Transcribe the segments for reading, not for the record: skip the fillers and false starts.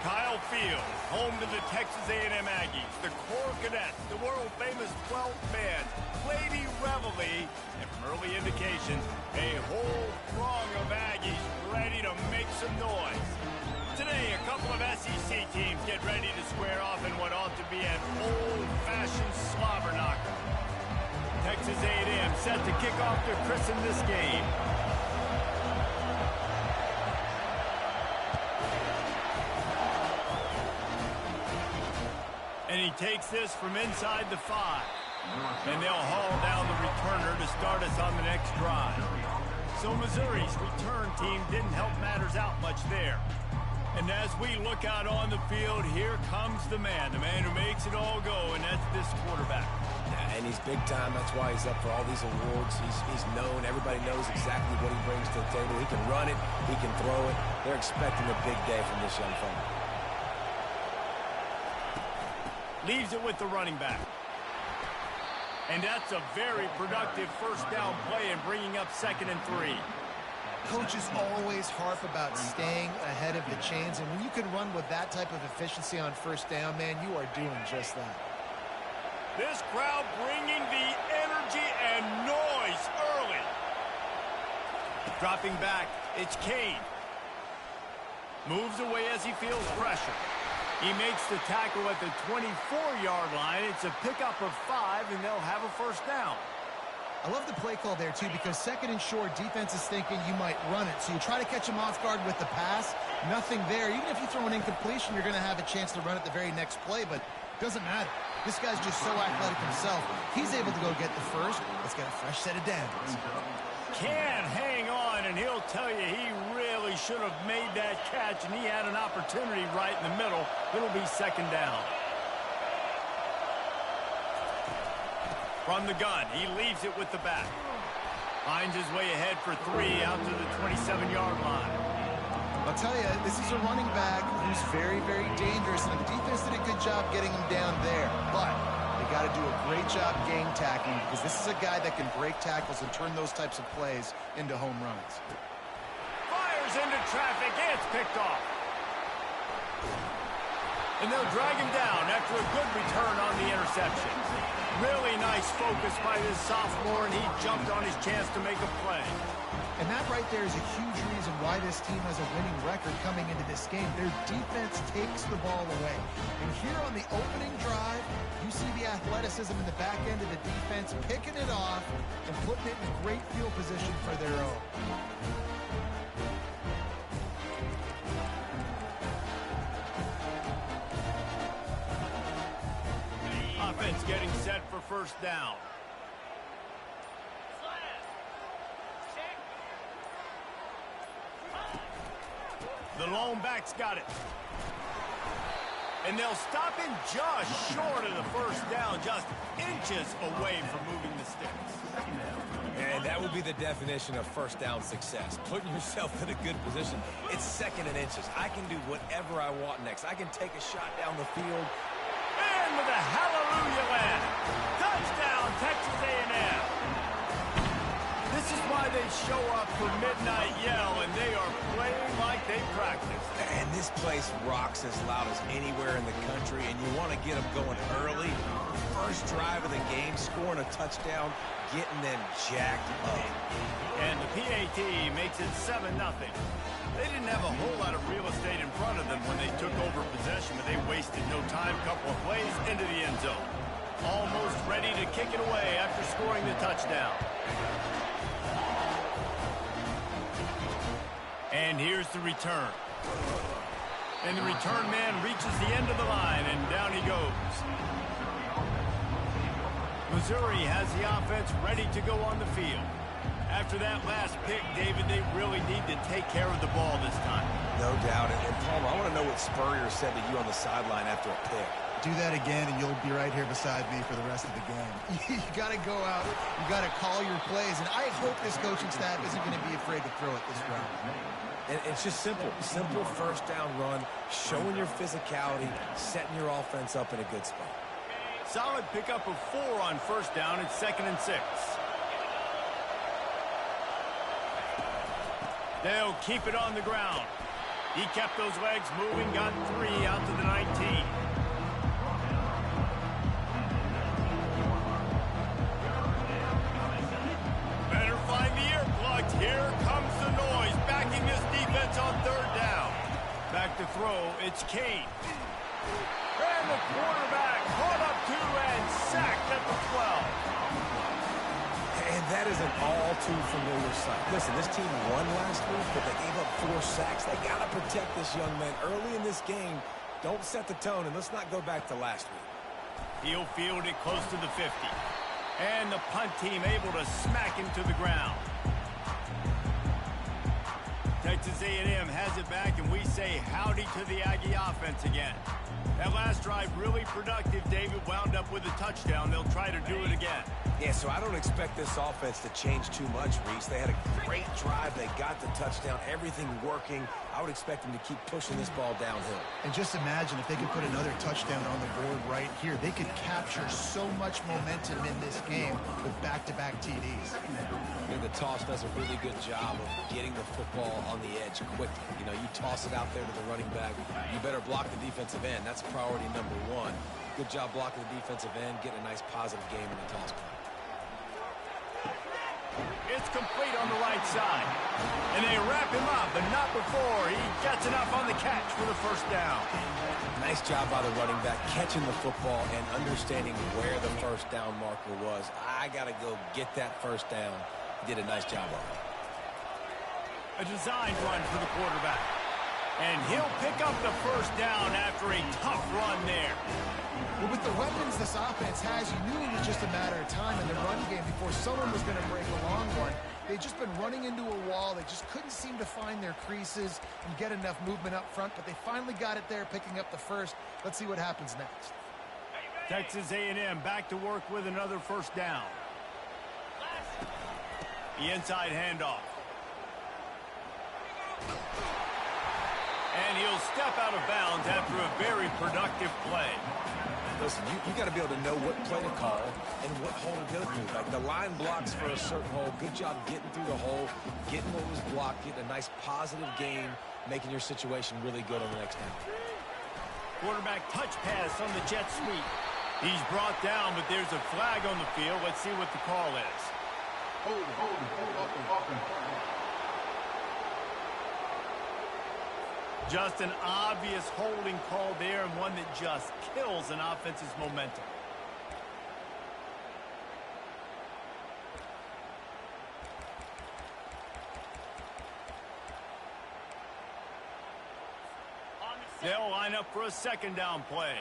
Kyle Field, home to the Texas A&M Aggies, the Core Cadets, the world-famous 12th man, Lady Reveille, and from early indications, a whole throng of Aggies ready to make some noise. Today, a couple of SEC teams get ready to square off in what ought to be an old-fashioned slobber knocker. Texas A&M set to kick off to christen this game. And he takes this from inside the 5. And they'll haul down the returner to start us on the next drive. So Missouri's return team didn't help matters out much there. And as we look out on the field, here comes the man who makes it all go, and that's this quarterback. Yeah, and he's big time. That's why he's up for all these awards. He's known. Everybody knows exactly what he brings to the table. He can run it. He can throw it. They're expecting a big day from this young fella. Leaves it with the running back. And that's a very productive first down play and bringing up 2nd and 3. Coaches always harp about staying ahead of the chains, and when you can run with that type of efficiency on first down, man, you are doing just that. This crowd bringing the energy and noise early. Dropping back, it's Kane. Moves away as he feels pressure. He makes the tackle at the 24-yard line. It's a pickup of 5, and they'll have a first down. I love the play call there, too, because 2nd and short, defense is thinking you might run it. So you try to catch him off guard with the pass. Nothing there. Even if you throw an incompletion, you're going to have a chance to run it the very next play, but it doesn't matter. This guy's just so athletic himself. He's able to go get the first. Let's get a fresh set of downs. Can hang on, and he'll tell you he really should have made that catch, and he had an opportunity right in the middle. It'll be 2nd down. From the gun, he leaves it with the back. Finds his way ahead for 3 out to the 27-yard line. I'll tell you, this is a running back who's very, very dangerous, and the defense did a good job getting him down there. But they got to do a great job game tackling, because this is a guy that can break tackles and turn those types of plays into home runs. Fires into traffic, and it's picked off. And they'll drag him down after a good return on the interception. Really nice focus by this sophomore, and he jumped on his chance to make a play. And that right there is a huge reason why this team has a winning record coming into this game. Their defense takes the ball away. And here on the opening drive, you see the athleticism in the back end of the defense, picking it off and putting it in a great field position for their own. Offense getting set for first down. The lone back's got it. And they'll stop him just short of the first down, just inches away from moving the sticks. And that would be the definition of first down success. Putting yourself in a good position. It's 2nd and inches. I can do whatever I want next. I can take a shot down the field. And with a hallelujah land. Touchdown, Texas A&M. This is why they show up for Midnight Yell, and they are playing like they practice. And this place rocks as loud as anywhere in the country, and you want to get them going early. First drive of the game, scoring a touchdown, getting them jacked up. And the PAT makes it 7-0. They didn't have a whole lot of real estate in front of them when they took over possession, but they wasted no time. Couple of plays into the end zone. Almost ready to kick it away after scoring the touchdown. And here's the return. And the return man reaches the end of the line, and down he goes. Missouri has the offense ready to go on the field. After that last pick, David, they really need to take care of the ball this time. No doubt. And Palmer, I want to know what Spurrier said to you on the sideline after a pick. Do that again, and you'll be right here beside me for the rest of the game. You got to go out. You got to call your plays, and I hope this coaching staff isn't going to be afraid to throw it this round. And it's just simple. Simple first down run, showing your physicality, setting your offense up in a good spot. Solid pickup of 4 on first down. It's 2nd and 6. They'll keep it on the ground. He kept those legs moving, got 3 out to the 19. Better find the earplugs. Here comes the noise, backing this defense on 3rd down. Back to throw, it's Kane. And the quarterback caught up 2 and sacked at the 12. And that is an all-too-familiar sight. Listen, this team won last week, but they gave up 4 sacks. They got to protect this young man early in this game. Don't set the tone, and let's not go back to last week. He'll field it close to the 50. And the punt team able to smack him to the ground. Texas A&M has it back, and we say howdy to the Aggie offense again. That last drive really productive. David wound up with a touchdown. They'll try to do it again. Yeah, so I don't expect this offense to change too much, Reese. They had a great drive. They got the touchdown. Everything working. I would expect them to keep pushing this ball downhill. And just imagine if they could put another touchdown on the board right here. They could capture so much momentum in this game with back-to-back TDs. The toss does a really good job of getting the football on the edge quickly. You know, you toss it out there to the running back. You better block the defensive end. That's priority number 1. Good job blocking the defensive end, getting a nice positive game in the toss play. It's complete on the right side. And they wrap him up, but not before he gets enough on the catch for the 1st down. Nice job by the running back, catching the football and understanding where the 1st down marker was. I got to go get that 1st down. He did a nice job on it. A designed run for the quarterback. And he'll pick up the 1st down after a tough run there. Well, with the weapons this offense has, you knew it was just a matter of time in the run game before someone was going to break a long one. They've just been running into a wall. They just couldn't seem to find their creases and get enough movement up front, but they finally got it there, picking up the 1st. Let's see what happens next. Texas A&M back to work with another 1st down. The inside handoff. And he'll step out of bounds after a very productive play. Listen, you got to be able to know what play to call and what hole to go through. Like the line blocks for a certain hole. Good job getting through the hole, getting what was blocked, getting a nice positive game, making your situation really good on the next down. Quarterback touch pass on the jet sweep. He's brought down, but there's a flag on the field. Let's see what the call is. Hold up. Just an obvious holding call there, and one that just kills an offense's momentum. They'll line up for a 2nd down play.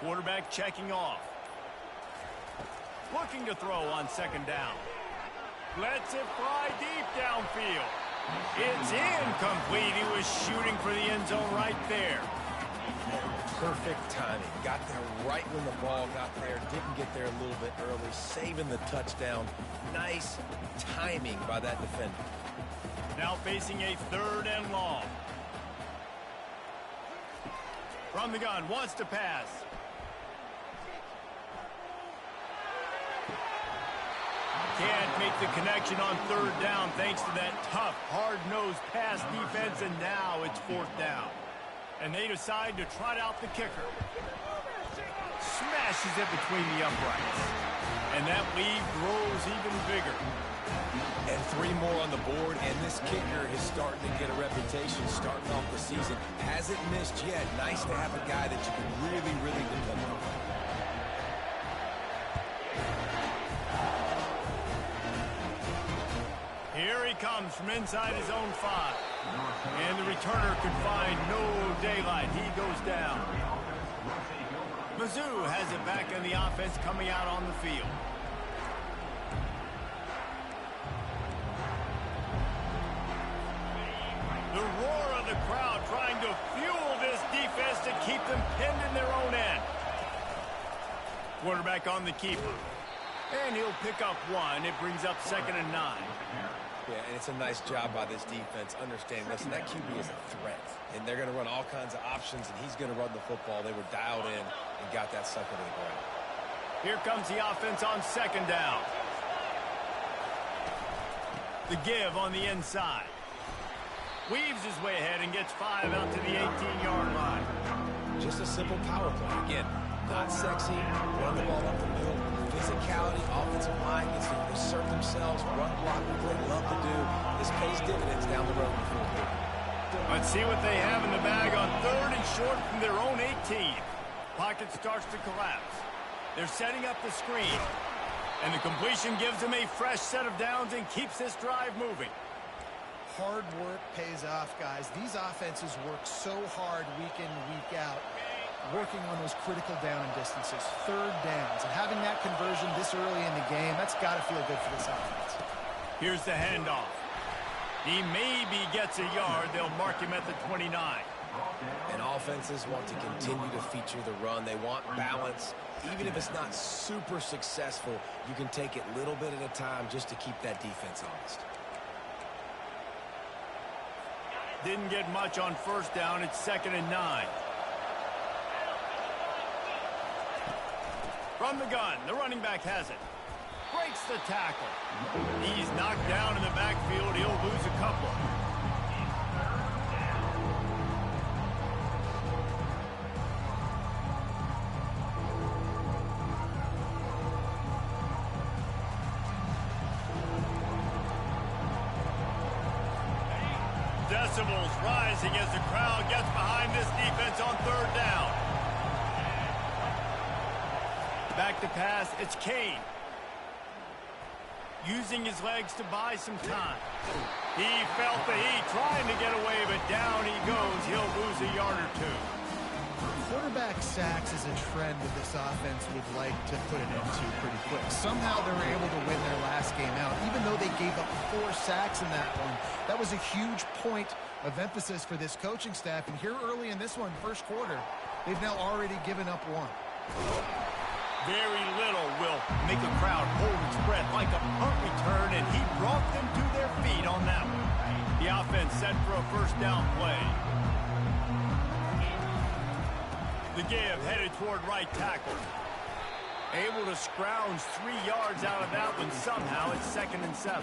Quarterback checking off. Looking to throw on 2nd down. Lets it fly deep downfield. It's incomplete. He was shooting for the end zone right there. Perfect timing. Got there right when the ball got there. Didn't get there a little bit early. Saving the touchdown. Nice timing by that defender. Now facing a 3rd and long. From the gun, wants to pass. Can't make the connection on 3rd down thanks to that tough, hard-nosed pass defense, and now it's 4th down. And they decide to trot out the kicker. Smashes it between the uprights. And that lead grows even bigger. And 3 more on the board, and this kicker is starting to get a reputation starting off the season. Hasn't missed yet. Nice to have a guy that you can really, really depend on. Here he comes from inside his own 5. And the returner could find no daylight. He goes down. Mizzou has it back in the offense coming out on the field. The roar of the crowd trying to fuel this defense to keep them pinned in their own end. Quarterback on the keeper. And he'll pick up 1. It brings up 2nd and 9. Yeah, and it's a nice job by this defense. Understanding, listen, that QB is a threat. And they're going to run all kinds of options, and he's going to run the football. They were dialed in and got that sucker to the ground. Here comes the offense on 2nd down. The give on the inside. Weaves his way ahead and gets 5 out to the 18-yard line. Just a simple power play. Again, not sexy, run the ball up the middle. Physicality, offensive line gets to assert themselves, run block, what they love to do. This pays dividends down the road in the fourth quarter. Let's see what they have in the bag on 3rd and short from their own 18. Pocket starts to collapse. They're setting up the screen. And the completion gives them a fresh set of downs and keeps this drive moving. Hard work pays off, guys. These offenses work so hard week in, week out, working on those critical down and distances, 3rd downs. And having that conversion this early in the game, that's got to feel good for this offense. Here's the handoff. He maybe gets a yard. They'll mark him at the 29. And offenses want to continue to feature the run. They want balance. Even if it's not super successful, you can take it little bit at a time just to keep that defense honest. Didn't get much on 1st down. It's 2nd and 9. From the gun, the running back has it. Breaks the tackle. He's knocked down in the backfield. He'll lose a couple. Decibels rising as the crowd gets behind this defense on 3rd down. Back to pass, it's Kane. Using his legs to buy some time. He felt the heat trying to get away, but down he goes. He'll lose a yard or 2. Quarterback sacks is a trend that this offense would like to put it into pretty quick. Somehow they were able to win their last game out, even though they gave up 4 sacks in that one. That was a huge point of emphasis for this coaching staff. And here early in this one, 1st quarter, they've now already given up 1. Very little will make a crowd hold its breath like a punt return, and he brought them to their feet on that one. The offense set for a 1st down play. The give headed toward right tackle. Able to scrounge 3 yards out of that one somehow. It's 2nd and 7.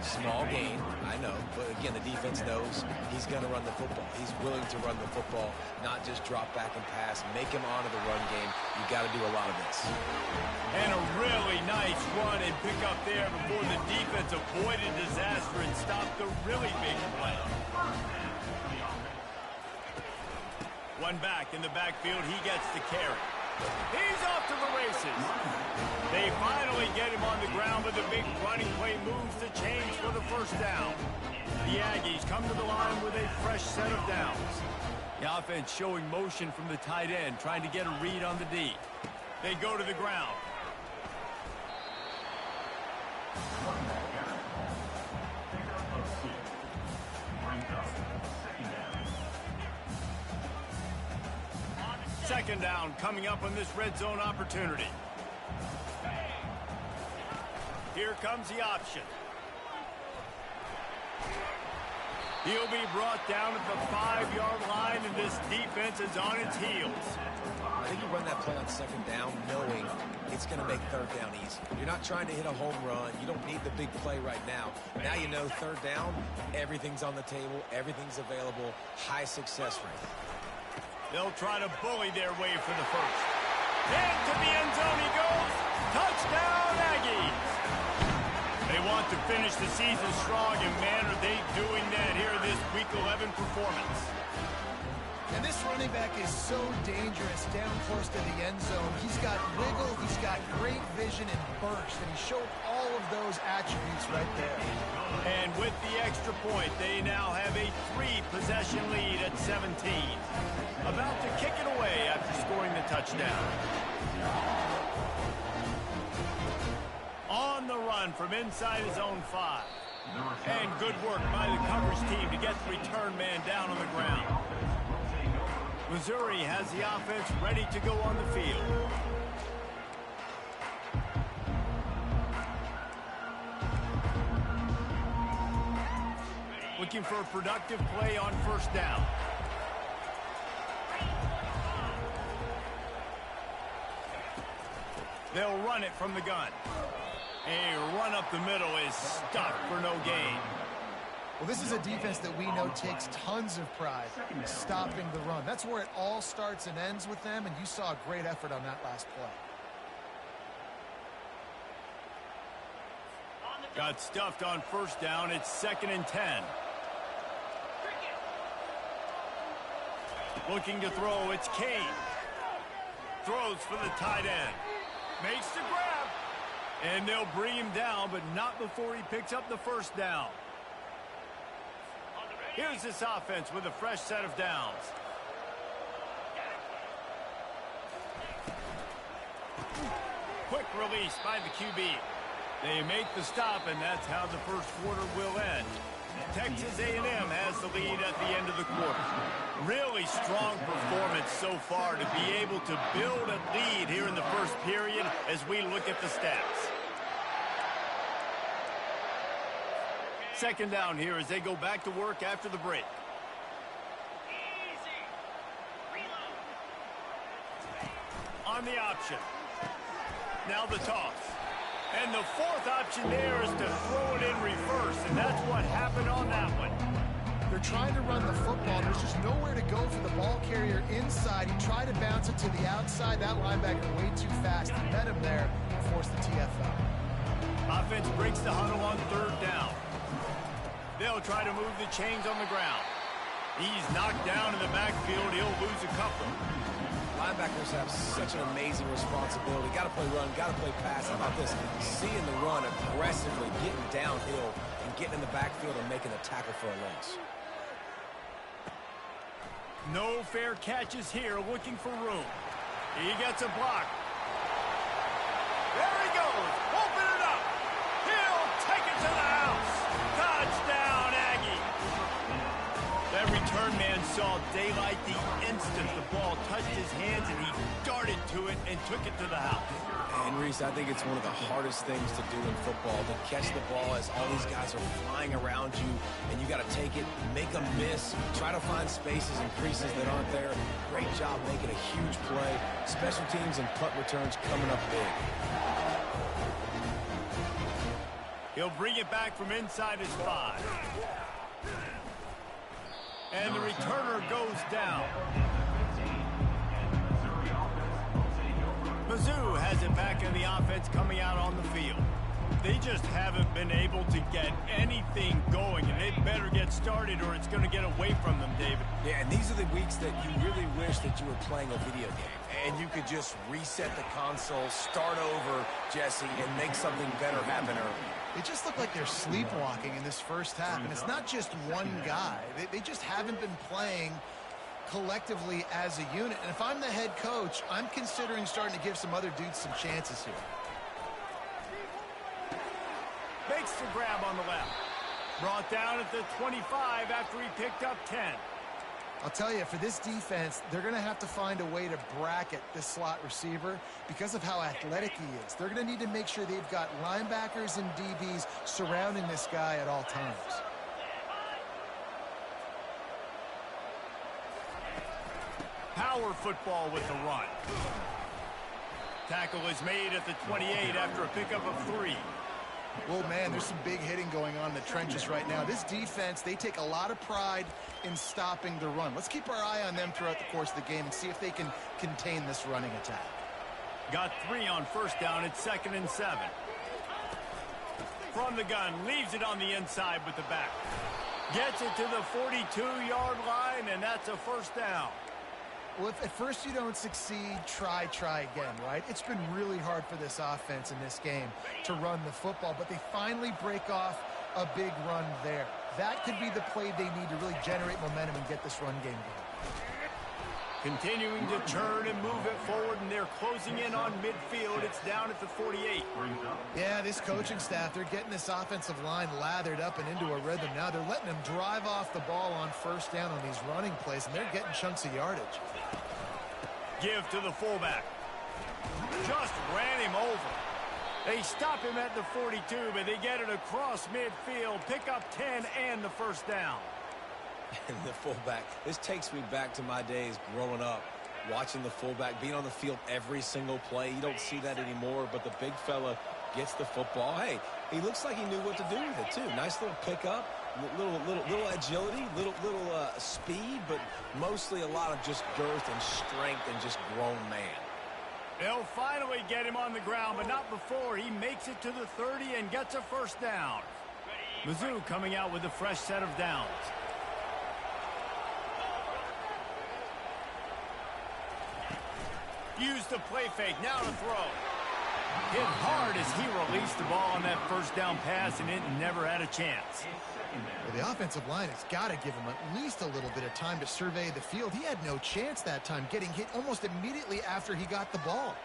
Small gain, I know, but again, the defense knows he's going to run the football. He's willing to run the football, not just drop back and pass, make him honor the run game. You got to do a lot of this. And a really nice run and pick up there before the defense avoided disaster and stopped the really big play. One back in the backfield, he gets the carry. He's off to the races. They finally get him on the ground, but the big running play moves the chains for the 1st down. The Aggies come to the line with a fresh set of downs. The offense showing motion from the tight end, trying to get a read on the D. They go to the ground. Second down coming up on this red zone opportunity. Here comes the option. He'll be brought down at the 5-yard line, and this defense is on its heels. I think you run that play on 2nd down knowing it's going to make 3rd down easy. You're not trying to hit a home run. You don't need the big play right now. Now you know 3rd down, everything's on the table, everything's available, high success rate. They'll try to bully their way for the 1st. Into the end zone he goes. Touchdown, Aggies. They want to finish the season strong, and man, are they doing that here in this Week 11 performance. And this running back is so dangerous down close to the end zone. He's got wiggle, he's got great vision and burst, and he showed all of those attributes right there. And with the extra point, they now have a 3-possession lead at 17. About to kick it away after scoring the touchdown. On the run from inside his own 5. And good work by the coverage team to get the return man down on the ground. Missouri has the offense ready to go on the field. Looking for a productive play on 1st down. They'll run it from the gun. A run up the middle is stopped for no gain. Well, this is a defense that we know takes tons of pride in stopping the run. That's where it all starts and ends with them, and you saw a great effort on that last play. Got stuffed on first down. It's 2nd and 10. Looking to throw. It's Kane. Throws for the tight end. Makes the grab. And they'll bring him down, but not before he picks up the first down. Here's this offense with a fresh set of downs. Quick release by the QB. They make the stop, and that's how the first quarter will end. Texas A&M has the lead at the end of the quarter. Really strong performance so far to be able to build a lead here in the first period as we look at the stats. Second down here as they go back to work after the break. On the option. Now the toss. And the fourth option there is to throw it in reverse, and that's what happened on that one. They're trying to run the football. There's just nowhere to go for the ball carrier inside. He tried to bounce it to the outside. That linebacker way too fast. He met him there and forced the TFL. Offense breaks the huddle on third down. They'll try to move the chains on the ground. He's knocked down in the backfield. He'll lose a couple. Linebackers have such an amazing responsibility. Got to play run, got to play pass. How about this? Seeing the run aggressively, getting downhill, and getting in the backfield and making a tackle for a loss. No fair catches here, looking for room. He gets a block. There he goes. Open it up. He'll take it to the house. Touchdown, Aggie. That return man saw daylight the instant the ball touched his hands, and he darted to it and took it to the house. And Reese, I think it's one of the hardest things to do in football, to catch the ball as all these guys are flying around you, and you got to take it, make them miss, try to find spaces and creases that aren't there. Great job making a huge play. Special teams and punt returns coming up big. He'll bring it back from inside his 5. And the returner goes down. Mizzou has it back in the offense coming out on the field. They just haven't been able to get anything going, and they better get started or it's going to get away from them, David. Yeah, and these are the weeks that you really wish that you were playing a video game and you could just reset the console, start over, Jesse, and make something better happen early. They just look like they're sleepwalking in this first half, and it's not just one guy. They just haven't been playing collectively as a unit. And if I'm the head coach, I'm considering starting to give some other dudes some chances here. Makes the grab on the left. Brought down at the 25 after he picked up 10. I'll tell you, for this defense, they're going to have to find a way to bracket this slot receiver because of how athletic he is. They're going to need to make sure they've got linebackers and DBs surrounding this guy at all times. Power football with the run. Tackle is made at the 28 after a pickup of 3. Well, man, there's some big hitting going on in the trenches right now. This defense, they take a lot of pride in stopping the run. Let's keep our eye on them throughout the course of the game and see if they can contain this running attack. Got 3 on first down. It's 2nd and 7. From the gun, leaves it on the inside with the back. Gets it to the 42-yard line, and that's a first down. Well, if at first you don't succeed, try again, right? It's been really hard for this offense in this game to run the football, but they finally break off a big run there. That could be the play they need to really generate momentum and get this run game going. Continuing to turn and move it forward, and they're closing in on midfield. It's down at the 48. Yeah, this coaching staff, they're getting this offensive line lathered up and into a rhythm now. They're letting them drive off the ball on first down on these running plays, and they're getting chunks of yardage. Give to the fullback. Just ran him over. They stop him at the 42, but they get it across midfield. Pick up 10 and the first down. And the fullback. This takes me back to my days growing up. watching the fullback, being on the field every single play. You don't see that anymore, but the big fella gets the football. Hey, he looks like he knew what to do with it, too. Nice little pickup, little agility, little speed, but mostly a lot of just girth and strength and just grown man. They'll finally get him on the ground, but not before he makes it to the 30 and gets a first down. Mizzou coming out with a fresh set of downs. Use the play fake, now to throw. Hit hard as he released the ball on that first down pass, and it never had a chance. Well, the offensive line has got to give him at least a little bit of time to survey the field. He had no chance that time, getting hit almost immediately after he got the ball.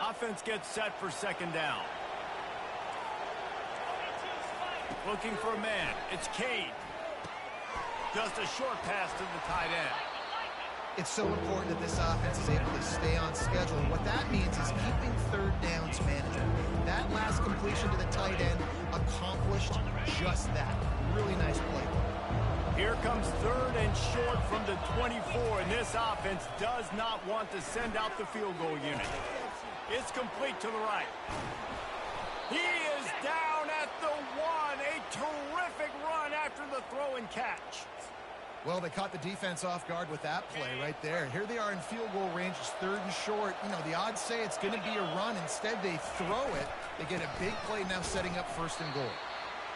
Offense gets set for second down. Looking for a man. It's Cade. Just a short pass to the tight end. It's so important that this offense is able to stay on schedule. And what that means is keeping third downs manageable. That last completion to the tight end accomplished just that. Really nice play. Here comes third and short from the 24, and this offense does not want to send out the field goal unit. It's complete to the right. He is down at the 1. A terrific run after the throw and catch. Well, they caught the defense off guard with that play right there. Here they are in field goal range. It's third and short. You know, the odds say it's going to be a run. Instead, they throw it. They get a big play now setting up first and goal.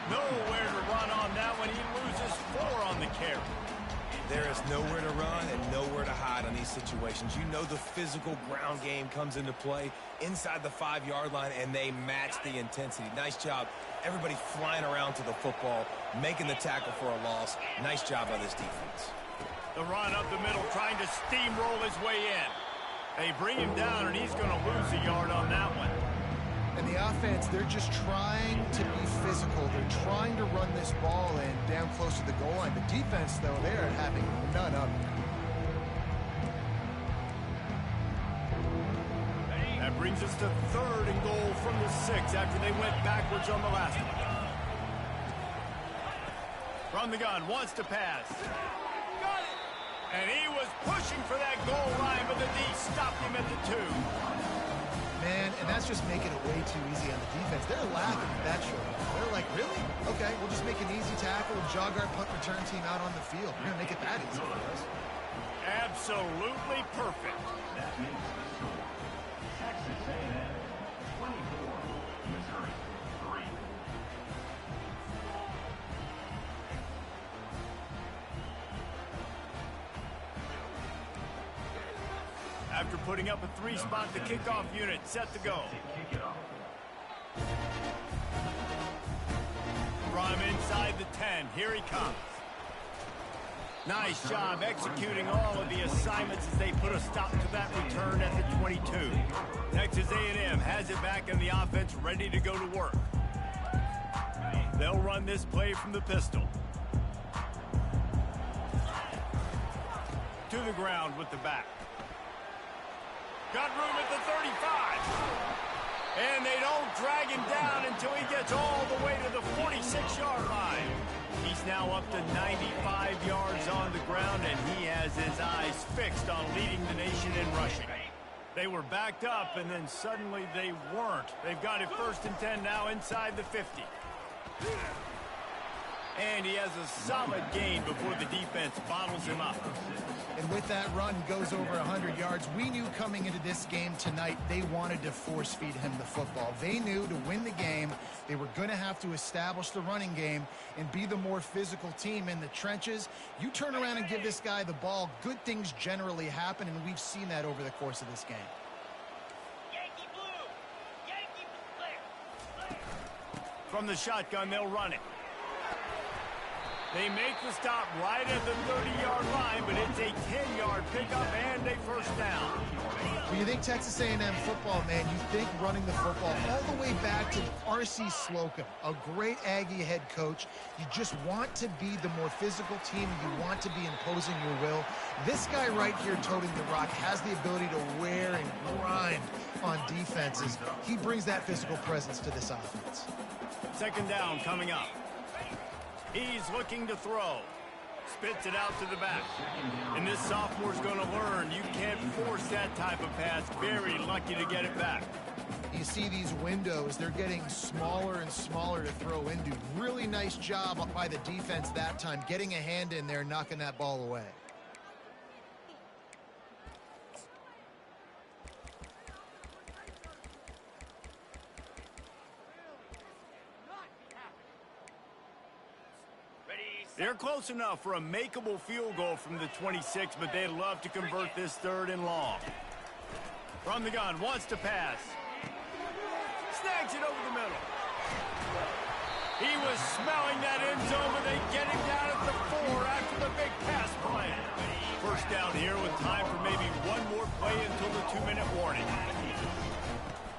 Nowhere to run on that one. He loses 4 on the carry. There is nowhere to run and nowhere to hide on these situations. You know the physical ground game comes into play inside the 5-yard line, and they match the intensity. Nice job. Everybody flying around to the football, making the tackle for a loss. Nice job by this defense. The run up the middle, trying to steamroll his way in. They bring him down, and he's going to lose a yard on that one. And the offense, they're just trying to be physical. They're trying to run this ball in down close to the goal line. The defense, though, they're having none of it. That brings us to third and goal from the 6 after they went backwards on the last one. From the gun, wants to pass. Got it! And he was pushing for that goal line, but the D stopped him at the 2. Man, and that's just making it way too easy on the defense. They're laughing at that short. They're like, really? Okay, we'll just make an easy tackle and jog our punt return team out on the field. We're going to make it that easy for us. Absolutely perfect. Texas A&M 24, Missouri 3. After putting up a 3-spot, the kickoff unit set to go. From inside the 10, here he comes. Nice job executing all of the assignments as they put a stop to that return at the 22. Texas A&M has it back in the offense, ready to go to work. They'll run this play from the pistol. To the ground with the back. Got room at the 35. And they don't drag him down until he gets all the way to the 46-yard line. He's now up to 95 yards on the ground, and he has his eyes fixed on leading the nation in rushing. They were backed up, and then suddenly they weren't. They've got it first and 10 now inside the 50. And he has a solid gain before the defense bottles him up. And with that run, goes over 100 yards. We knew coming into this game tonight, they wanted to force feed him the football. They knew to win the game, they were going to have to establish the running game and be the more physical team in the trenches. You turn around and give this guy the ball, good things generally happen, and we've seen that over the course of this game. Yankee blue! Yankee blue! From the shotgun, they'll run it. They make the stop right at the 30-yard line, but it's a 10-yard pickup and a first down. When you think Texas A&M football, man, you think running the football all the way back to R.C. Slocum, a great Aggie head coach. You just want to be the more physical team. You want to be imposing your will. This guy right here toting the rock has the ability to wear and grind on defenses. He brings that physical presence to this offense. Second down coming up. He's looking to throw. Spits it out to the back. And this sophomore's going to learn you can't force that type of pass. Very lucky to get it back. You see these windows, they're getting smaller and smaller to throw into. Really nice job by the defense that time, getting a hand in there, knocking that ball away. They're close enough for a makeable field goal from the 26, but they'd love to convert this 3rd and long. From the gun, wants to pass. Snags it over the middle. He was smelling that end zone, but they get him down at the 4 after the big pass play. First down here with time for maybe one more play until the 2-minute warning.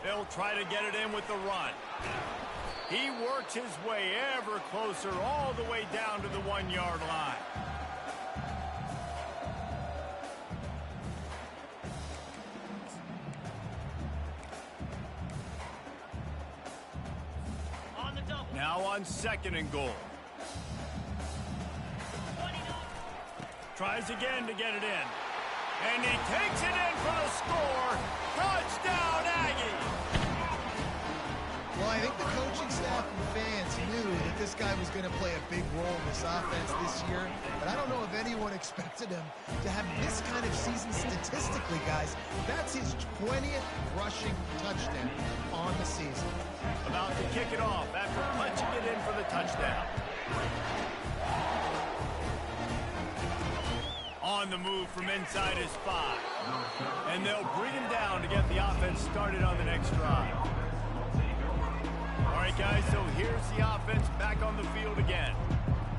They'll try to get it in with the run. He works his way ever closer all the way down to the 1-yard line. On the double. Now on 2nd and goal. 29. Tries again to get it in. And he takes it in for the score. Touchdown, Aggie! Well, I think the coaching staff and fans knew that this guy was going to play a big role in this offense this year, but I don't know if anyone expected him to have this kind of season statistically, guys. That's his 20th rushing touchdown on the season. About to kick it off after punching it in for the touchdown. On the move from inside his 5. And they'll bring him down to get the offense started on the next drive. All right, guys, so here's the offense back on the field again.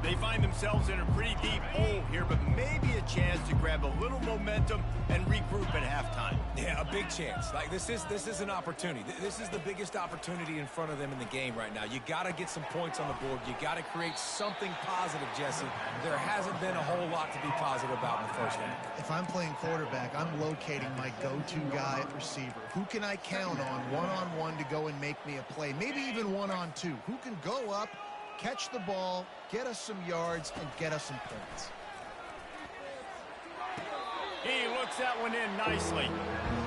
They find themselves in a pretty deep hole here, but maybe a chance to grab a little momentum and regroup at halftime. Yeah, a big chance. Like, this is an opportunity. This is the biggest opportunity in front of them in the game right now. You got to get some points on the board. You got to create something positive, Jesse. There hasn't been a whole lot to be positive about in the first half. If I'm playing quarterback, I'm locating my go-to guy at receiver. Who can I count on one-on-one to go and make me a play? Maybe even one-on-two. Who can go up, catch the ball, get us some yards, and get us some points. He looks that one in nicely,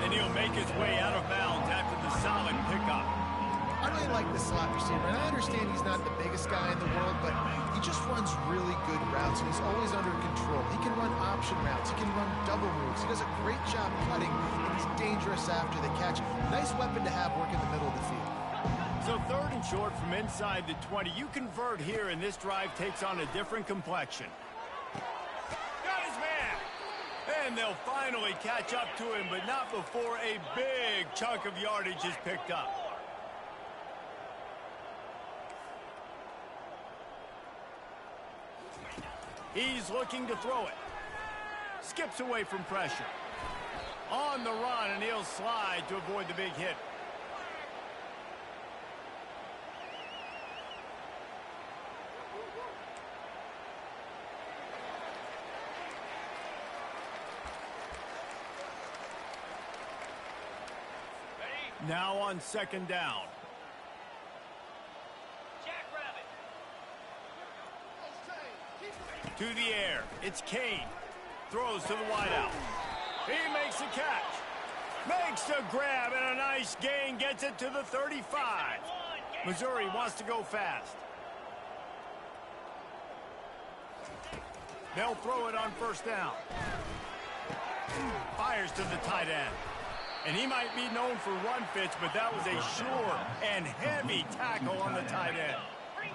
and he'll make his way out of bounds after the solid pickup. I really like the slot receiver, and I understand he's not the biggest guy in the world, but he just runs really good routes, and he's always under control. He can run option routes. He can run double moves. He does a great job cutting, and he's dangerous after the catch. Nice weapon to have working the middle of the field. So 3rd and short from inside the 20. You convert here, and this drive takes on a different complexion. Got his man! And they'll finally catch up to him, but not before a big chunk of yardage is picked up. He's looking to throw it. Skips away from pressure. On the run, and he'll slide to avoid the big hit. Now on 2nd down. Jackrabbit. To the air. It's Kane. Throws to the wideout. He makes the catch. Makes the grab and a nice gain. Gets it to the 35. Missouri wants to go fast. They'll throw it on 1st down. Fires to the tight end. And he might be known for run fits, but that was a sure and heavy tackle on the tight end.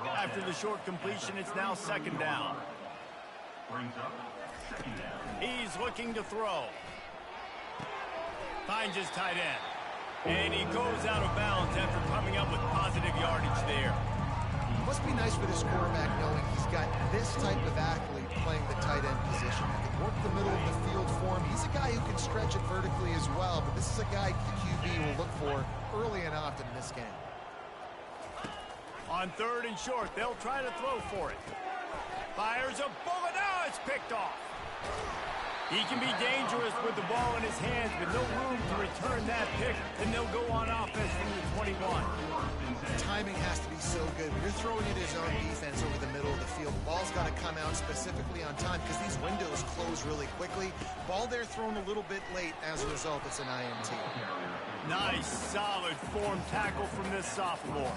After the short completion, it's now 2nd down. He's looking to throw. Finds his tight end. And he goes out of bounds after coming up with positive yardage there. It must be nice for this quarterback knowing he's got this type of athlete playing the tight end position. He can work the middle of the field for him. He's a guy who can stretch it vertically as well, but this is a guy the QB will look for early and often in this game. On 3rd and short, they'll try to throw for it. Fires a bullet. Now it's picked off. He can be dangerous with the ball in his hands, but no room to return that pick, and they'll go on offense from the 21. The timing has to be so good. When you're throwing it his own defense over the middle of the field, the ball's got to come out specifically on time because these windows close really quickly. Ball there thrown a little bit late. As a result, it's an INT. Nice, solid form tackle from this sophomore.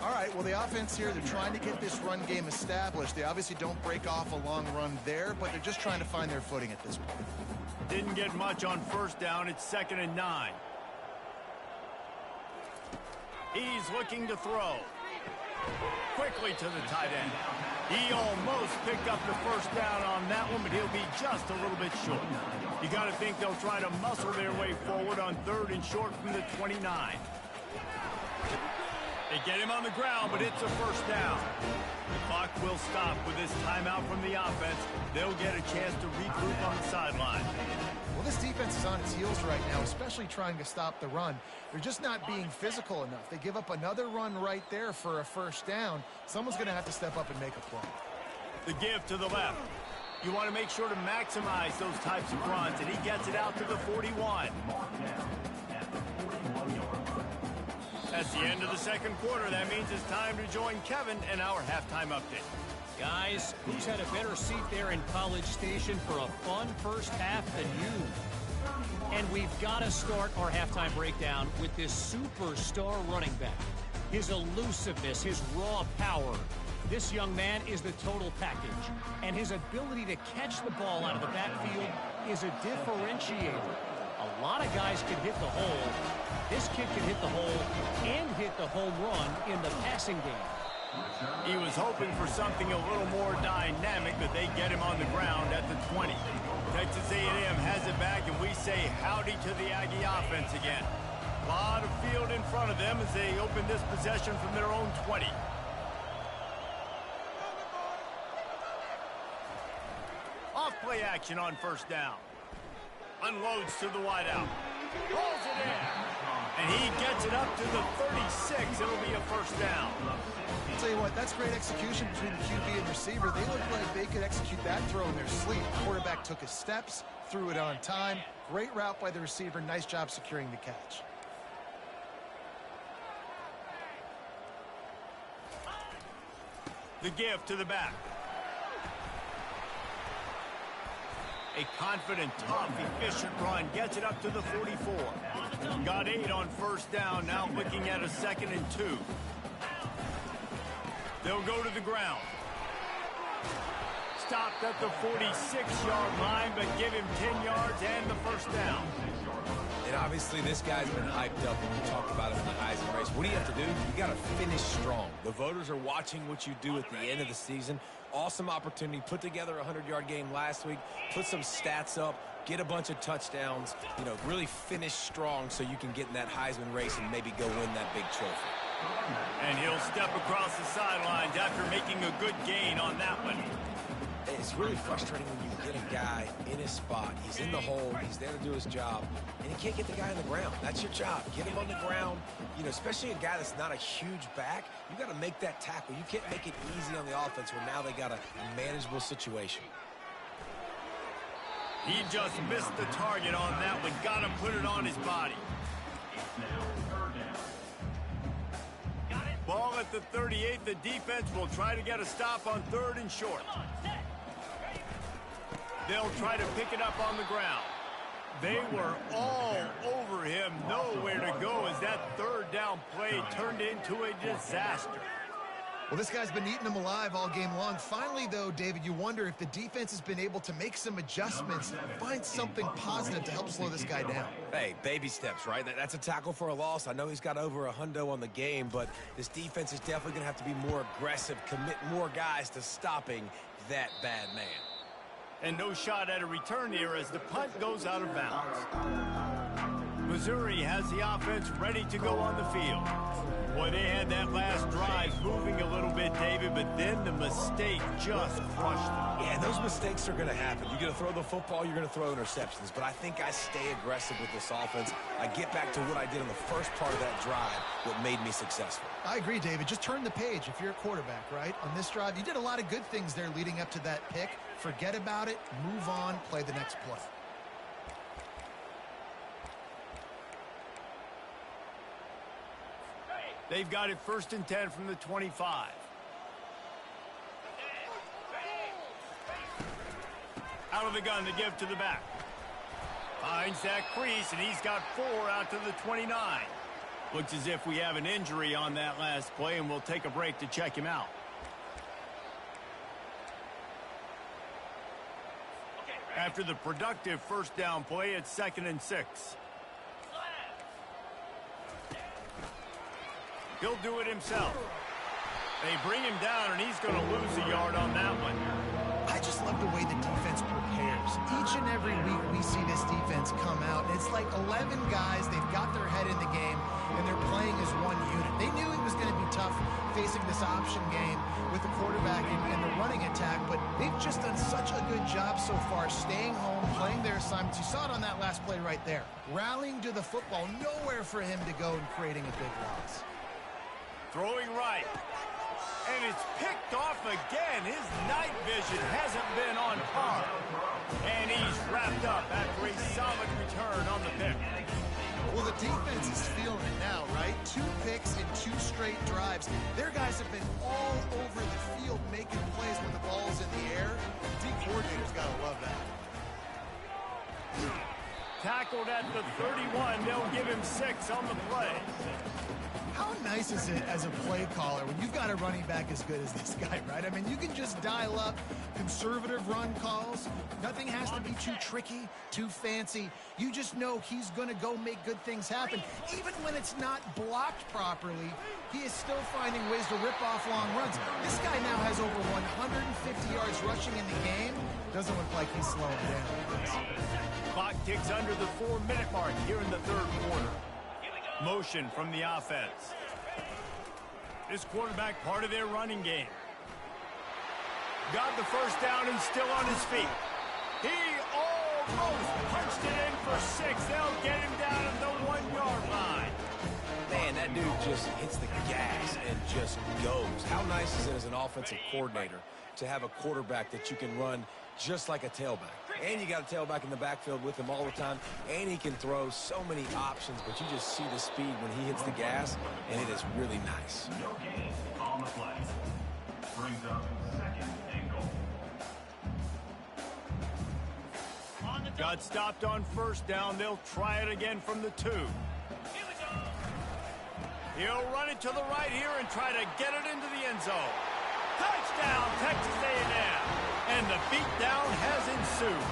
All right, well, the offense here, they're trying to get this run game established. They obviously don't break off a long run there, but they're just trying to find their footing at this point. Didn't get much on first down. It's 2nd and 9. He's looking to throw. Quickly to the tight end. He almost picked up the first down on that one, but he'll be just a little bit short. You got to think they'll try to muscle their way forward on 3rd and short from the 29. They get him on the ground, but it's a first down. The clock will stop with this timeout from the offense. They'll get a chance to regroup on the sideline. Well, this defense is on its heels right now, especially trying to stop the run. They're just not being physical enough. They give up another run right there for a first down. Someone's going to have to step up and make a play. The give to the left. You want to make sure to maximize those types of runs, and he gets it out to the 41. That's the end of the second quarter. That means it's time to join Kevin and our halftime update. Guys, who's had a better seat there in College Station for a fun first half than you? And we've got to start our halftime breakdown with this superstar running back. His elusiveness, his raw power. This young man is the total package. And his ability to catch the ball out of the backfield is a differentiator. A lot of guys can hit the hole. This kid can hit the hole and hit the home run in the passing game. He was hoping for something a little more dynamic, but they get him on the ground at the 20. Texas A&M has it back, and we say howdy to the Aggie offense again. A lot of field in front of them as they open this possession from their own 20. Off play action on first down. Unloads to the wideout. Rolls it in. And he gets it up to the 36. It'll be a first down. I'll tell you what, that's great execution between the QB and receiver. They looked like they could execute that throw in their sleep. The quarterback took his steps, threw it on time. Great route by the receiver. Nice job securing the catch. The give to the back. A confident, tough, efficient run gets it up to the 44. Got 8 on first down, now looking at a 2nd and 2. They'll go to the ground. Stopped at the 46-yard line, but give him 10 yards and the first down. And obviously this guy's been hyped up when we talked about him in the Heisman race. What do you have to do? You got to finish strong. The voters are watching what you do at the end of the season. Awesome opportunity. Put together a 100-yard game last week. Put some stats up. Get a bunch of touchdowns. You know, really finish strong so you can get in that Heisman race and maybe go win that big trophy. And he'll step across the sidelines after making a good gain on that one. It's really frustrating when you get a guy in his spot. He's in the hole. He's there to do his job. And you can't get the guy on the ground. That's your job. Get him on the ground. You know, especially a guy that's not a huge back. You got to make that tackle. You can't make it easy on the offense when now they got a manageable situation. He just missed the target on that one. Got to put it on his body. Ball at the 38. The defense will try to get a stop on 3rd and short. They'll try to pick it up on the ground. They were all over him. Nowhere to go as that 3rd down play turned into a disaster. Well, this guy's been eating them alive all game long. Finally, though, David, you wonder if the defense has been able to make some adjustments, find something positive to help slow this guy down. Hey, baby steps, right? That's a tackle for a loss. I know he's got over $100 on the game, but this defense is definitely going to have to be more aggressive, commit more guys to stopping that bad man. And no shot at a return here as the punt goes out of bounds. Missouri has the offense ready to go on the field. Boy, they had that last drive moving a little bit, David, but then the mistake just crushed them. Yeah, and those mistakes are going to happen. You're going to throw the football, you're going to throw interceptions. But I think I stay aggressive with this offense. I get back to what I did in the first part of that drive that made me successful. I agree, David. Just turn the page if you're a quarterback, right? On this drive, you did a lot of good things there leading up to that pick. Forget about it, move on, play the next play. They've got it 1st and 10 from the 25. Out of the gun to give to the back. Finds that crease, and he's got 4 out to the 29. Looks as if we have an injury on that last play, and we'll take a break to check him out. After the productive 1st down play, it's 2nd and 6. He'll do it himself. They bring him down, and he's going to lose a yard on that one. I just love the way the defense prepares. Each and every week we see this defense come out, and it's like 11 guys. They've got their head in the game, and they're playing as one unit. They knew it was going to be tough facing this option game with the quarterback and the running attack, but they've just done such a good job so far staying home, playing their assignments. You saw it on that last play right there. Rallying to the football, nowhere for him to go and creating a big loss. Throwing right. And it's picked off again. His night vision hasn't been on par. And he's wrapped up after a solid return on the pick. Well, the defense is feeling it now, right? 2 picks in 2 straight drives. Their guys have been all over the field making plays when the ball's in the air. D coordinator's got to love that. Tackled at the 31. They'll give him 6 on the play. How nice is it as a play caller when you've got a running back as good as this guy, right? I mean, you can just dial up conservative run calls. Nothing has to be too tricky, too fancy. You just know he's going to go make good things happen. Even when it's not blocked properly, he is still finding ways to rip off long runs. This guy now has over 150 yards rushing in the game. Doesn't look like he's slowing down. Clock ticks under the 4-minute mark here in the 3rd quarter. Motion from the offense. This quarterback part of their running game. Got the 1st down and still on his feet. He almost punched it in for 6. They'll get him down at the 1-yard line. Man, that dude just hits the gas and just goes. How nice is it as an offensive coordinator to have a quarterback that you can run just like a tailback? And you got a tailback in the backfield with him all the time, and he can throw so many options, but you just see the speed when he hits the gas, and it is really nice. No gain on the play. Brings up 2nd and goal. Got stopped on 1st down. They'll try it again from the 2. He'll run it to the right here and try to get it into the end zone. Touchdown, Texas A&M. And the beatdown has ensued.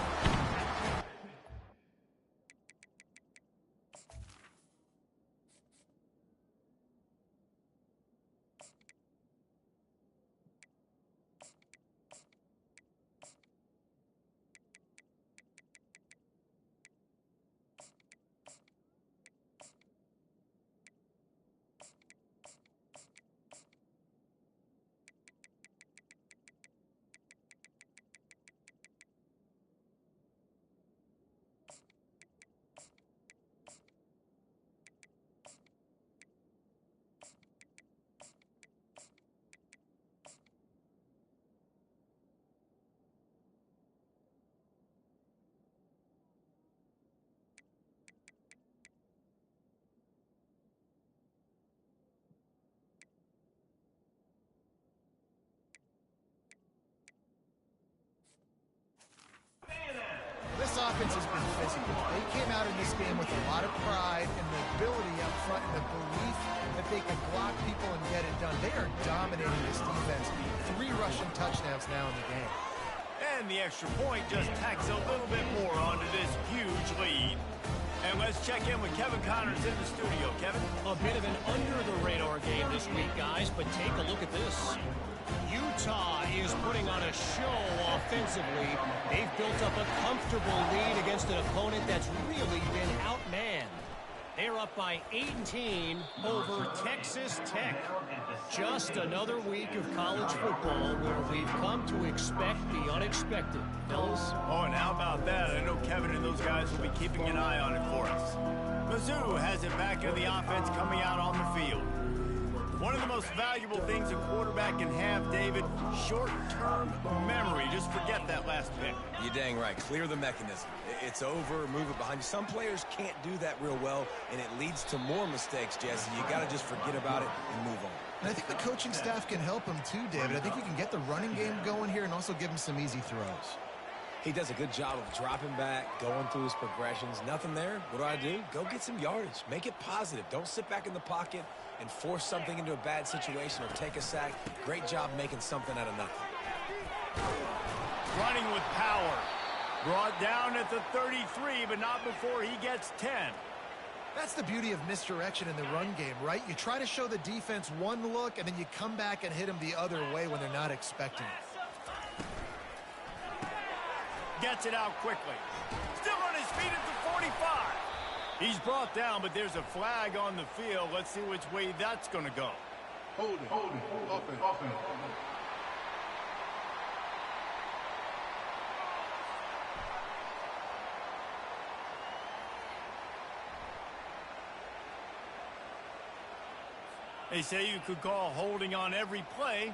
This offense has been physical. They came out in this game with a lot of pride and the ability up front and the belief that they could block people and get it done. They are dominating this defense. 3 rushing touchdowns now in the game. And the extra point just tacks a little bit more onto this huge lead. And let's check in with Kevin Connors in the studio. Kevin? A bit of an under-the-radar game this week, guys, but take a look at this. Utah is putting on a show offensively. They've built up a comfortable lead against an opponent that's really been outmanned. They're up by 18 over Texas Tech. Just another week of college football where we've come to expect the unexpected, fellas. Oh, and how about that? I know Kevin and those guys will be keeping an eye on it for us. Mizzou has it back in the offense coming out on the field. One of the most valuable things a quarterback can have, David, short-term memory. Just forget that last pick. You're dang right. Clear the mechanism. It's over, move it behind you. Some players can't do that real well, and it leads to more mistakes, Jesse. You got to just forget about it and move on. And I think the coaching staff can help him too, David. I think you can get the running game going here and also give him some easy throws. He does a good job of dropping back, going through his progressions. Nothing there. What do? Go get some yardage. Make it positive. Don't sit back in the pocket and force something into a bad situation or take a sack. Great job making something out of nothing. Running with power. Brought down at the 33, but not before he gets 10. That's the beauty of misdirection in the run game, right? You try to show the defense one look, and then you come back and hit them the other way when they're not expecting it. Gets it out quickly. Still on his feet at the 45. He's brought down, but there's a flag on the field. Let's see which way that's going to go. Hold it. Offense. They say you could call holding on every play.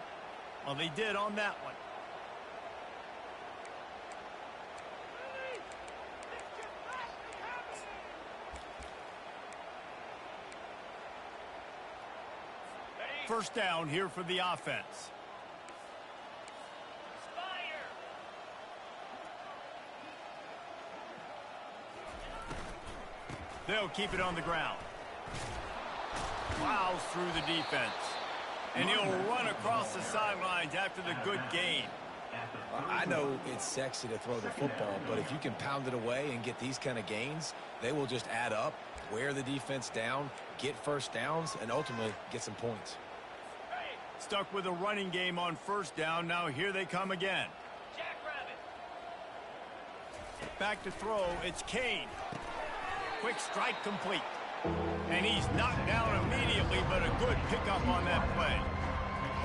Well, they did on that one. First down here for the offense. They'll keep it on the ground. Plows through the defense. And he'll run across the sidelines after the good gain. I know it's sexy to throw the football, but if you can pound it away and get these kind of gains, they will just add up, wear the defense down, get first downs, and ultimately get some points. Stuck with a running game on first down. Now here they come again. Back to throw. It's Kane. Quick strike complete. And he's knocked down immediately, but a good pickup on that play.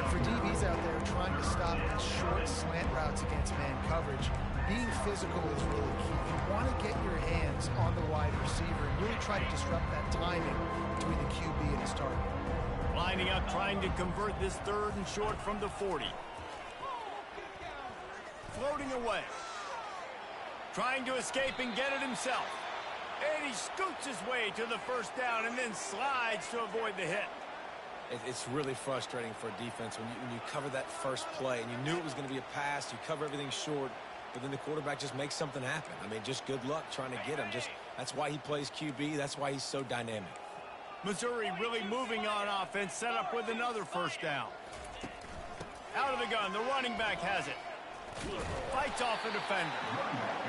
And for DBs out there trying to stop these short slant routes against man coverage, being physical is really key. You want to get your hands on the wide receiver and really try to disrupt that timing between the QB and his target. Lining up, trying to convert this third and short from the 40. Floating away. Trying to escape and get it himself. And he scoots his way to the first down and then slides to avoid the hit. It's really frustrating for a defense when you cover that first play and you knew it was going to be a pass, you cover everything short, but then the quarterback just makes something happen. I mean, just good luck trying to get him. That's why he plays QB. That's why he's so dynamic. Missouri really moving on offense, set up with another first down. Out of the gun, the running back has it. Fights off the defender.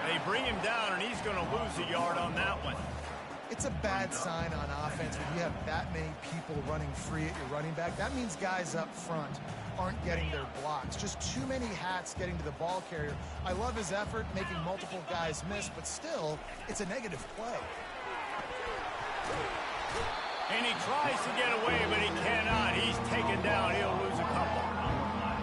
They bring him down, and he's going to lose a yard on that one. It's a bad sign on offense when you have that many people running free at your running back. That means guys up front aren't getting their blocks. Just too many hats getting to the ball carrier. I love his effort, making multiple guys miss, but still, it's a negative play. And he tries to get away, but he cannot. He's taken down. He'll lose a couple.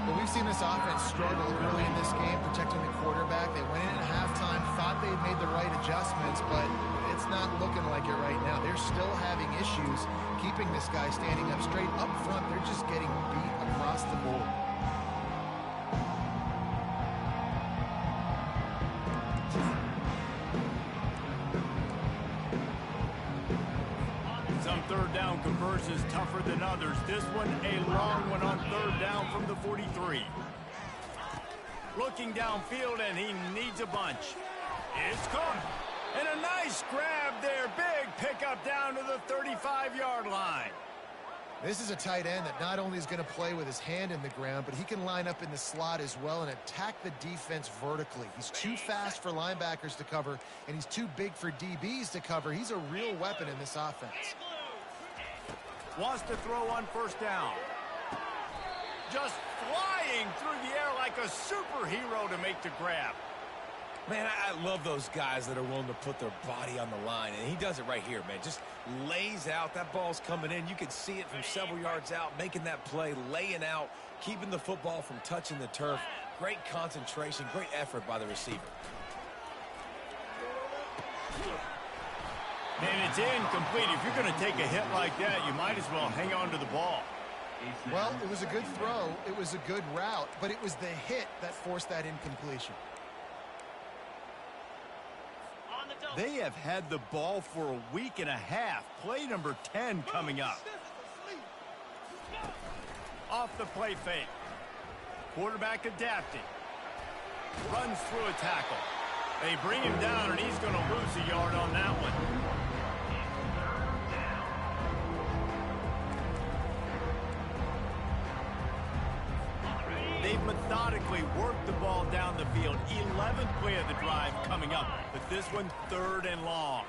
Well, we've seen this offense struggle early in this game, protecting the quarterback. They went in at halftime, thought they had made the right adjustments, but it's not looking like it right now. They're still having issues keeping this guy standing up straight. Up front, they're just getting beat across the board. Some third down conversions tougher than others. This one a long one on third down from the 43. Looking downfield, and he needs a bunch. It's caught. And a nice grab there. Big pickup down to the 35-yard line. This is a tight end that not only is going to play with his hand in the ground, but he can line up in the slot as well and attack the defense vertically. He's too fast for linebackers to cover, and he's too big for DBs to cover. He's a real weapon in this offense. Wants to throw on first down. Just flying through the air like a superhero to make the grab. Man, I love those guys that are willing to put their body on the line, and he does it right here, man. Just lays out. That ball's coming in. You can see it from several yards out, making that play, laying out, keeping the football from touching the turf. Great concentration, great effort by the receiver. And it's incomplete. If you're going to take a hit like that, you might as well hang on to the ball. Well, it was a good throw. It was a good route, but it was the hit that forced that incompletion. On the double. They have had the ball for a week and a half. Play number 10 coming up. Off the play fake. Quarterback adapting. Runs through a tackle. They bring him down, and he's going to lose a yard on that one. They've methodically worked the ball down the field. 11th play of the drive coming up, but this one 3rd and long.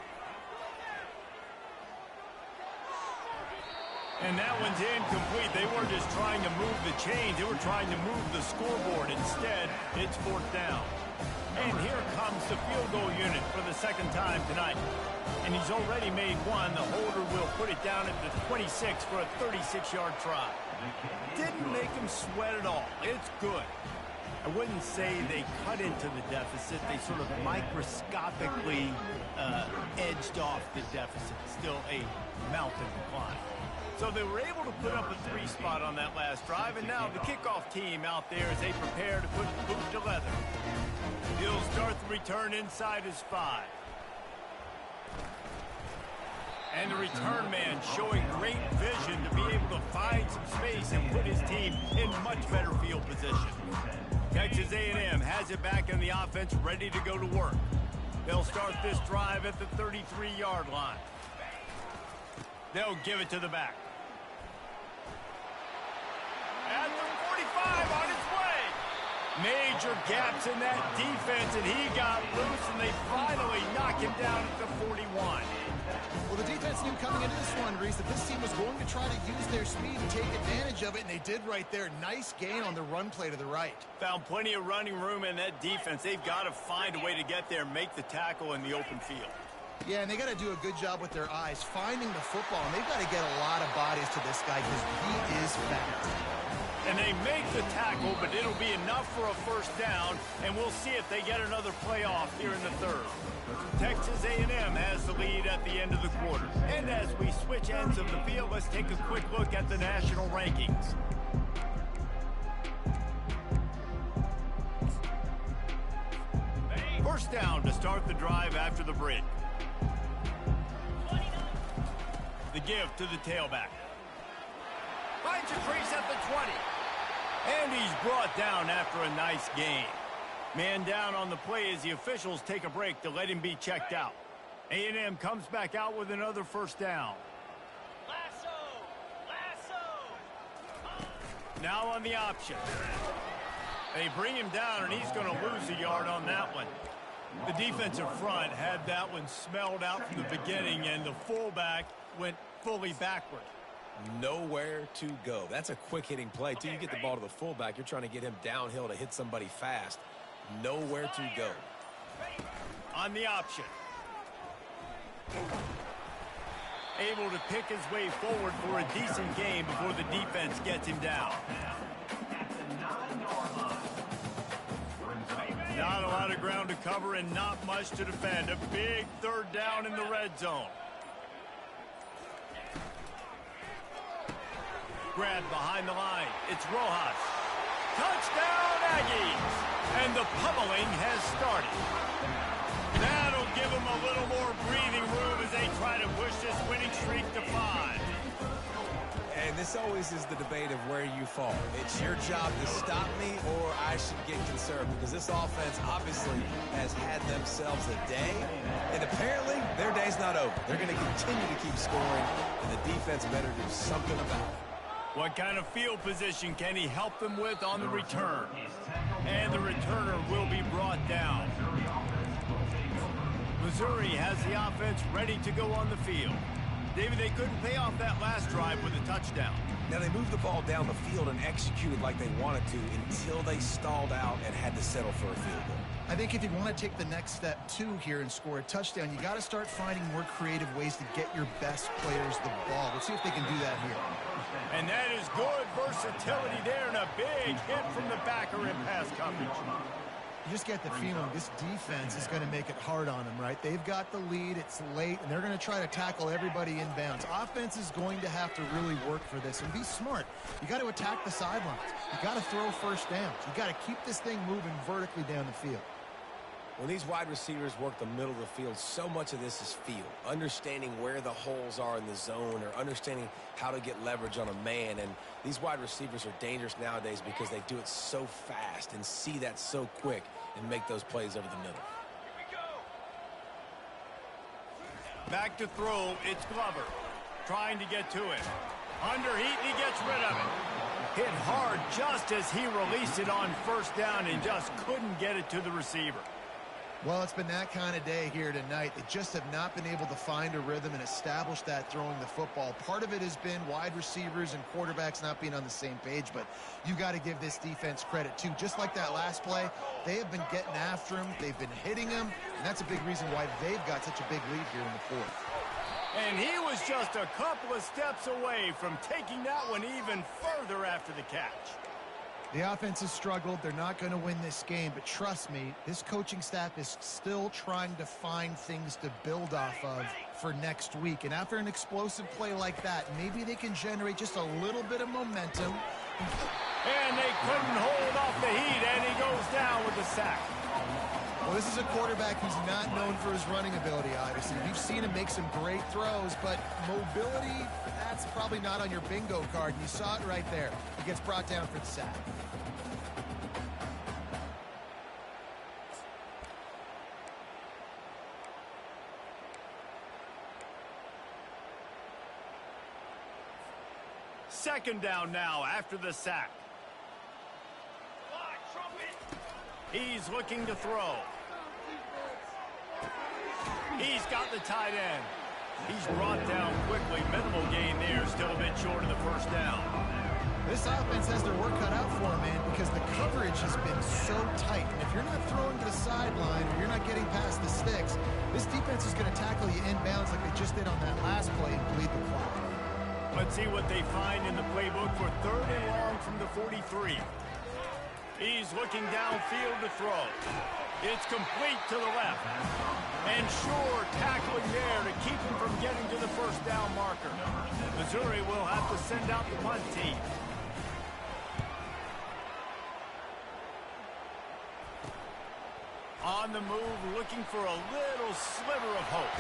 And that one's incomplete. They weren't just trying to move the chains. They were trying to move the scoreboard. Instead, it's 4th down. And here comes the field goal unit for the 2nd time tonight. And he's already made one. The holder will put it down at the 26 for a 36-yard try. Didn't make him sweat at all. It's good. I wouldn't say they cut into the deficit. They sort of microscopically edged off the deficit. Still a mountain to climb. So they were able to put up a 3 spot on that last drive, and now the kickoff team out there as they prepare to put boot to leather. He'll start the return inside his 5. And the return man showing great vision to be able to find some space and put his team in much better field position. Texas A&M has it back in the offense, ready to go to work. They'll start this drive at the 33-yard line. They'll give it to the back. At the 45 on its way. Major gaps in that defense, and he got loose, and they finally knock him down at the 41. Well, the defense knew coming into this one, Reese, that this team was going to try to use their speed and take advantage of it, and they did right there. Nice gain on the run play to the right. Found plenty of running room in that defense. They've got to find a way to get there, make the tackle in the open field. Yeah, and they got to do a good job with their eyes, finding the football, and they've got to get a lot of bodies to this guy because he is fast. And they make the tackle, but it'll be enough for a 1st down, and we'll see if they get another play off here in the 3rd. Texas A&M has the lead at the end of the quarter. And as we switch ends of the field, let's take a quick look at the national rankings. First down to start the drive after the break. The give to the tailback. Finds a crease at the 20. And he's brought down after a nice gain. Man down on the play as the officials take a break to let him be checked out. A&M comes back out with another 1st down. Now on the option. They bring him down, and he's going to lose a yard on that one. The defensive front had that one smelled out from the beginning, and the fullback went fully backward. Nowhere to go. That's a quick-hitting play. Till you get the ball to the fullback, you're trying to get him downhill to hit somebody fast. Nowhere to go. On the option. Able to pick his way forward for a decent gain before the defense gets him down. Not a lot of ground to cover and not much to defend. A big 3rd down in the red zone. Grab behind the line. It's Rojas. Touchdown, Aggies! And the pummeling has started. That'll give them a little more breathing room as they try to push this winning streak to 5. And this always is the debate of where you fall. It's your job to stop me, or I should get concerned, because this offense obviously has had themselves a day, and apparently their day's not over. They're going to continue to keep scoring, and the defense better do something about it. What kind of field position can he help them with on the return? And the returner will be brought down. Missouri has the offense ready to go on the field. David, they couldn't pay off that last drive with a touchdown. Now, they moved the ball down the field and executed like they wanted to until they stalled out and had to settle for a field goal. I think if you want to take the next step, too, here and score a touchdown, you got to start finding more creative ways to get your best players the ball. Let's see if they can do that here. And that is good versatility there, and a big hit from the backer in pass coverage. You just get the feeling this defense is going to make it hard on them, right? They've got the lead, it's late, and they're going to try to tackle everybody inbounds. Offense is going to have to really work for this and be smart. You got to attack the sidelines. You got to throw first downs. You got to keep this thing moving vertically down the field. When these wide receivers work the middle of the field, so much of this is feel. Understanding where the holes are in the zone or understanding how to get leverage on a man. And these wide receivers are dangerous nowadays because they do it so fast and see that so quick and make those plays over the middle. Back to throw, it's Glover. Trying to get to it. Under heat, he gets rid of it. Hit hard just as he released it on first down and just couldn't get it to the receiver. Well, it's been that kind of day here tonight. They just have not been able to find a rhythm and establish that throwing the football. Part of it has been wide receivers and quarterbacks not being on the same page, but you got to give this defense credit too. Just like that last play, they have been getting after him. They've been hitting him, and that's a big reason why they've got such a big lead here in the fourth. And he was just a couple of steps away from taking that one even further after the catch. The offense has struggled. They're not going to win this game, but trust me, this coaching staff is still trying to find things to build off of for next week. And after an explosive play like that, maybe they can generate just a little bit of momentum. And they couldn't hold off the heat, and he goes down with the sack. Well, this is a quarterback who's not known for his running ability, obviously. We've seen him make some great throws, but mobility, that's probably not on your bingo card. You saw it right there. He gets brought down for the sack. Second down now after the sack. He's looking to throw. He's got the tight end. He's brought down quickly. Minimal gain there, still a bit short of the first down. This offense has their work cut out for them, man, because the coverage has been so tight. And if you're not throwing to the sideline or you're not getting past the sticks, this defense is going to tackle you inbounds like they just did on that last play and bleed the clock. Let's see what they find in the playbook for third and long from the 43. He's looking downfield to throw. It's complete to the left. And sure, tackling there to keep him from getting to the first down marker. Missouri will have to send out the punt team. On the move, looking for a little sliver of hope.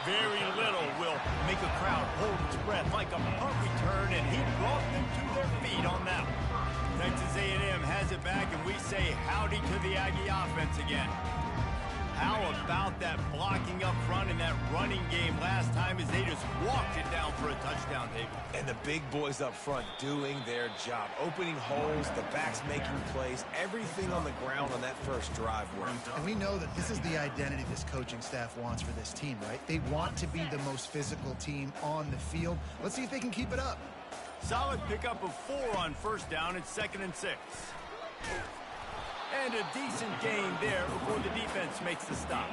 Very little will make a crowd hold its breath like a punt return, and he brought them to their feet on that one. Texas A&M has it back, and we say howdy to the Aggie offense again. How about that blocking up front in that running game last time as they just walked it down for a touchdown, David? And the big boys up front doing their job. Opening holes, the backs making plays, everything on the ground on that first drive worked. And we know that this is the identity this coaching staff wants for this team, right? They want to be the most physical team on the field. Let's see if they can keep it up. Solid pickup of 4 on first down. It's 2nd and 6. And a decent gain there before the defense makes the stop.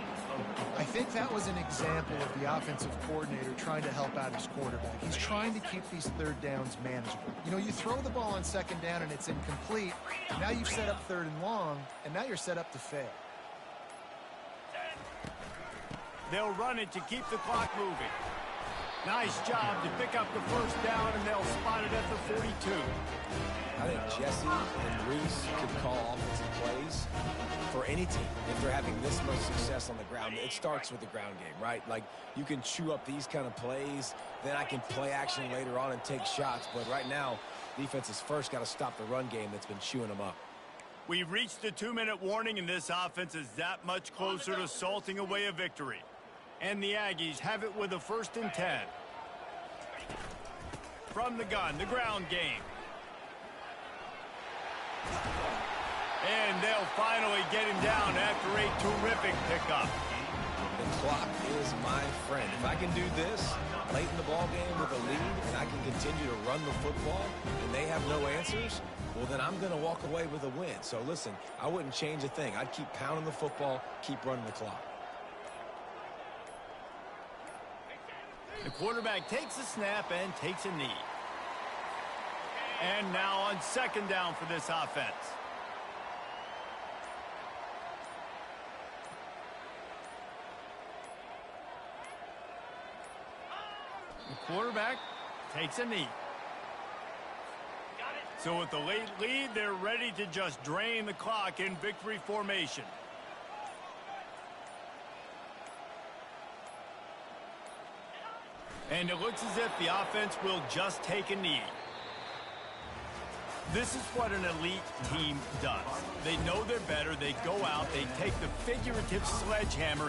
I think that was an example of the offensive coordinator trying to help out his quarterback. He's trying to keep these third downs manageable. You know, you throw the ball on second down and it's incomplete. Now you've set up third and long, and now you're set up to fail. They'll run it to keep the clock moving. Nice job to pick up the first down, and they'll spot it at the 42. I think Jesse and Reese could call offensive plays for any team if they're having this much success on the ground. It starts with the ground game, right? Like, you can chew up these kind of plays, then I can play action later on and take shots. But right now, defense has first got to stop the run game that's been chewing them up. We've reached the 2-minute warning, and this offense is that much closer to salting away a victory. And the Aggies have it with a 1st and 10. From the gun, the ground game. And they'll finally get him down after a terrific pickup. The clock is my friend. If I can do this late in the ball game with a lead and I can continue to run the football and they have no answers, well, then I'm going to walk away with a win. So listen, I wouldn't change a thing. I'd keep pounding the football, keep running the clock. The quarterback takes a snap and takes a knee. And now on 2nd down for this offense. The quarterback takes a knee. So with the late lead, they're ready to just drain the clock in victory formation. And it looks as if the offense will just take a knee. This is what an elite team does. They know they're better. They go out. They take the figurative sledgehammer